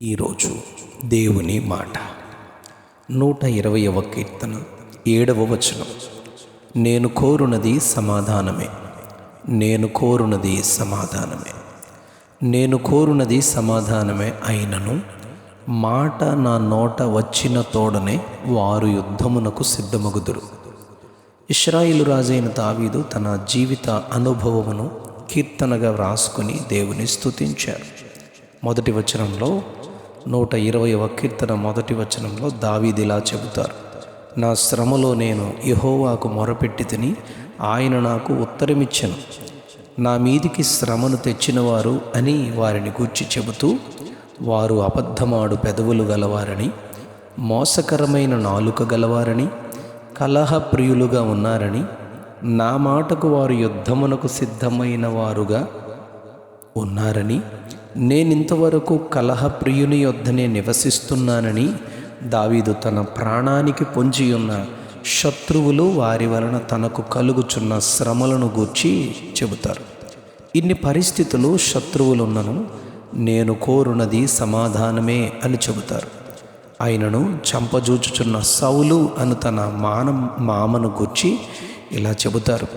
ఈరోజు దేవుని మాట 120వ కీర్తన 7వ వచనం. నేను కోరునది సమాధానమే, నేను కోరునది సమాధానమే, నేను కోరునది సమాధానమే అయినను మాట నా నోట వచ్చిన తోడనే వారు యుద్ధమునకు సిద్ధమగుదురు. ఇశ్రాయేలు రాజైన దావీదు తన జీవిత అనుభవమును కీర్తనగా వ్రాసుకుని దేవుని స్తుతించారు. మొదటి వచనంలో 120వ కీర్తన మొదటి వచనంలో దావీదు ఇలా చెబుతారు: నా శ్రమలో నేను యెహోవాకు మొరపెట్టి తిని ఆయన నాకు ఉత్తరమిచ్చెను. నా మీదికి శ్రమను తెచ్చినవారు అని వారిని గూర్చి చెబుతూ, వారు అబద్ధమాడు పెదవులు గలవారని, మోసకరమైన నాలుక గలవారని, కలహ ప్రియులుగా ఉన్నారని, నా మాటకు వారు యుద్ధమునకు సిద్ధమైన వారుగా ఉన్నారని, నేనింతవరకు కలహప్రియుని యొద్దనే నివసిస్తున్నానని దావీదు తన ప్రాణానికి పొంచియున్న శత్రువులు వారి వలన తనకు కలుగుచున్న శ్రమలను గూర్చి చెబుతారు. ఇన్ని పరిస్థితులు శత్రువులున్నను నేను కోరునది సమాధానమే అని చెబుతారు. ఆయనను చంపజూచుచున్న సౌలు అను తన మామను గూర్చి ఇలా చెబుతారు.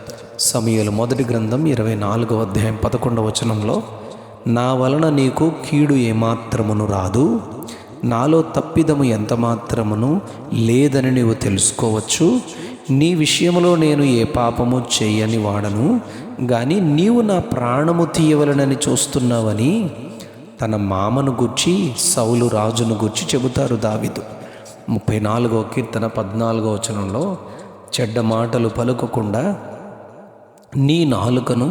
సమూయేలు మొదటి గ్రంథం 24వ అధ్యాయం 11వ వచనంలో, నా వలన నీకు కీడు ఏమాత్రమును రాదు, నాలో తప్పిదము ఎంత మాత్రమును లేదని నీవు తెలుసుకోవచ్చు. నీ విషయంలో నేను ఏ పాపము చేయని వాడను, కానీ నీవు నా ప్రాణము తీయవలనని చూస్తున్నావని తన మామను గూర్చి సౌలు రాజును గూర్చి చెబుతారు దావీదు. 34వ కీర్తన 14వ వచనంలో, చెడ్డ మాటలు పలుకకుండా నీ నాలుకను,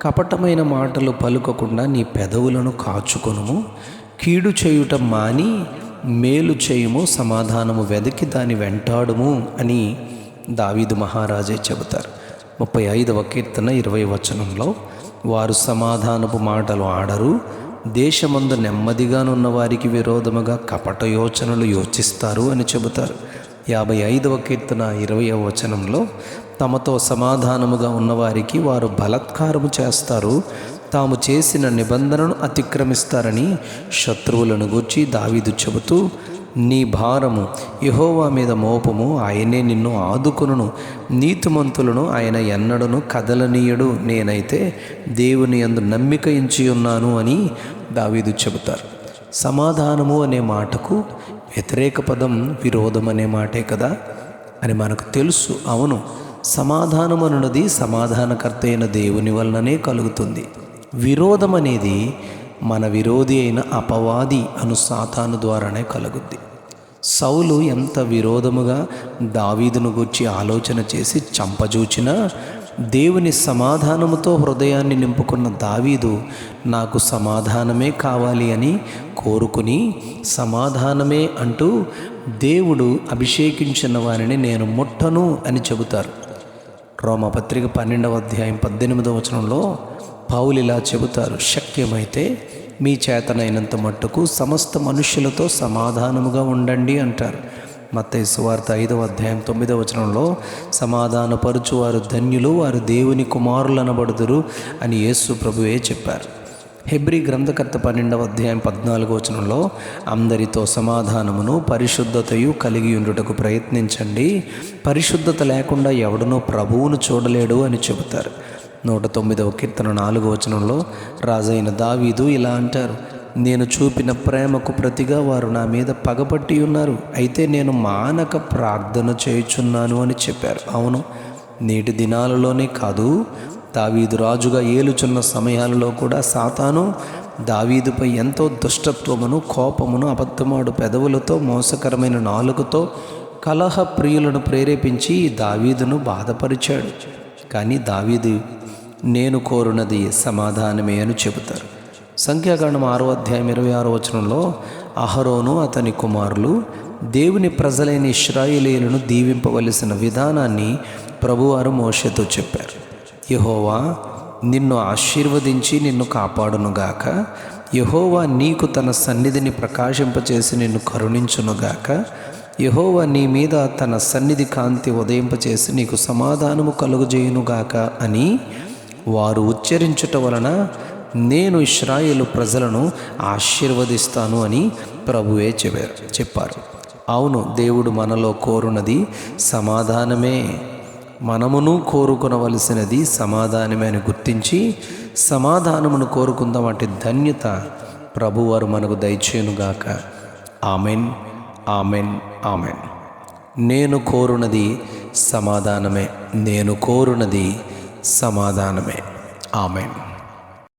కపటమైన మాటలు పలుకకుండా నీ పెదవులను కాచుకొనుము. కీడు చేయుట మాని మేలు చేయుము, సమాధానము వెదకి దాని వెంటాడుము అని దావీదు మహారాజే చెబుతారు. 35వ కీర్తన 20వ వచనంలో, వారు సమాధానపు మాటలు ఆడరు, దేశమందు నెమ్మదిగానున్న వారికి విరోధముగా కపట యోచనలు యోచిస్తారు అని చెబుతారు. 55వ కీర్తన 20వ వచనంలో, తమతో సమాధానముగా ఉన్నవారికి వారు బలాత్కారము చేస్తారు, తాము చేసిన నిబంధనను అతిక్రమిస్తారని శత్రువులను గూర్చి దావీదు చెబుతూ, నీ భారము యెహోవా మీద మోపము, ఆయనే నిన్ను ఆదుకొనును. నీతిమంతులను ఆయన ఎన్నడను కదలనీయడు, నేనైతే దేవుని యందు నమ్మిక ఉంచి ఉన్నాను అని దావీదు చెబుతారు. సమాధానము అనే మాటకు వ్యతిరేక పదం విరోధం అనే మాటే కదా అని మనకు తెలుసు. అవును, సమాధానం అన్నది సమాధానకర్త అయిన దేవుని వలననే కలుగుతుంది. విరోధం అనేది మన విరోధి అయిన అపవాది అను సాతాను ద్వారానే కలుగుద్ది. సౌలు ఎంత విరోధముగా దావీదును గూర్చి ఆలోచన చేసి చంపజూచినా దేవుని సమాధానముతో హృదయాన్ని నింపుకున్న దావీదు నాకు సమాధానమే కావాలి అని కోరుకుని సమాధానమే అంటూ దేవుడు అభిషేకించిన వారిని నేను ముట్టను అని చెబుతారు. రోమపత్రిక 12వ అధ్యాయం 18వ వచనంలో పౌలు ఇలా చెబుతారు: శక్యమైతే మీ చేతనైనంత మట్టుకు సమస్త మనుష్యులతో సమాధానముగా ఉండండి అంటారు. మత్తయి సువార్త 5వ అధ్యాయం 9వ వచనంలో, సమాధానపరుచువారు ధన్యులు, వారు దేవుని కుమారులనబడుదురు అని యేసు ప్రభువే చెప్పారు. హెబ్రీ గ్రంథకర్త 12వ అధ్యాయం 14వ వచనంలో, అందరితో సమాధానమును పరిశుద్ధతయు కలిగి ఉండుటకు ప్రయత్నించండి, పరిశుద్ధత లేకుండా ఎవడనో ప్రభువును చూడలేడు అని చెబుతారు. 109వ కీర్తన 4వ వచనంలో రాజైన దావీదు ఇలా అంటారు: నేను చూపిన ప్రేమకు ప్రతిగా వారు నా మీద పగపట్టి ఉన్నారు, అయితే నేను మానక ప్రార్థన చేయుచున్నాను అని చెప్పారు. అవును, నేటి దినాలలోనే కాదు, దావీదు రాజుగా ఏలుచున్న సమయాలలో కూడా సాతాను దావీదుపై ఎంతో దుష్టత్వమును, కోపమును, అబద్ధమాడు పెదవులతో, మోసకరమైన నాలుకతో కలహ ప్రియులను ప్రేరేపించి దావీదును బాధపరిచాడు. కానీ దావీదు నేను కోరునది సమాధానమే అని చెబుతారు. సంఖ్యాకాండం 6వ అధ్యాయం 26వ వచనంలో, అహరోను అతని కుమారులు దేవుని ప్రజలైన ఇశ్రాయేలీయులను దీవింపవలసిన విధానాన్ని ప్రభువారు మోషేతో చెప్పారు. యెహోవా నిన్ను ఆశీర్వదించి నిన్ను కాపాడునుగాక, యెహోవా నీకు తన సన్నిధిని ప్రకాశింపచేసి నిన్ను కరుణించునుగాక, యెహోవా నీ మీద తన సన్నిధి కాంతి ఉదయింపచేసి నీకు సమాధానము కలుగజేయునుగాక అని వారు ఉచ్చరించుట వలన నేను ఇశ్రాయేలు ప్రజలను ఆశీర్వదిస్తాను అని ప్రభువే చెప్పారు. అవును, దేవుడు మనలో కోరునది సమాధానమే. మనమును కోరుకొనవలసినది సమాధానమే అని గుర్తించి సమాధానమును కోరుకుందాం. అంటే ధన్యత ప్రభువారు మనకు దయచేయునుగాక. Amen, amen, amen. నేను కోరునది సమాధానమే. నేను కోరునది సమాధానమే. ఆమెన్.